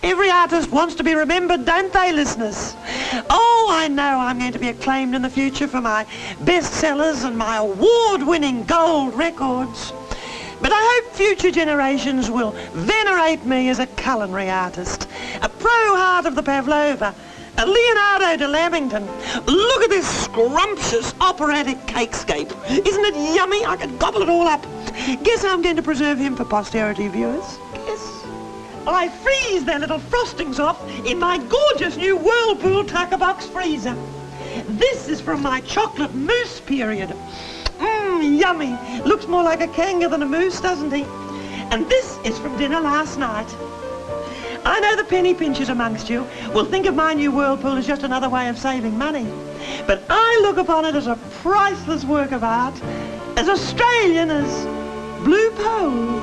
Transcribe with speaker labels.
Speaker 1: Every artist wants to be remembered, don't they, listeners? Oh, I know I'm going to be acclaimed in the future for my bestsellers and my award-winning gold records. But I hope future generations will venerate me as a culinary artist, a pro heart of the pavlova, a Leonardo de Lamington. Look at this scrumptious operatic cakescape. Isn't it yummy? I could gobble it all up. Guess I'm going to preserve him for posterity, viewers. Guess. I freeze their little frostings off in my gorgeous new Whirlpool tucker box freezer. This is from my chocolate mousse period. Yummy. Looks more like a kanga than a moose, doesn't he? And this is from dinner last night. I know the penny pinchers amongst you will think of my new Whirlpool as just another way of saving money. But I look upon it as a priceless work of art, as Australian as Blue Pole.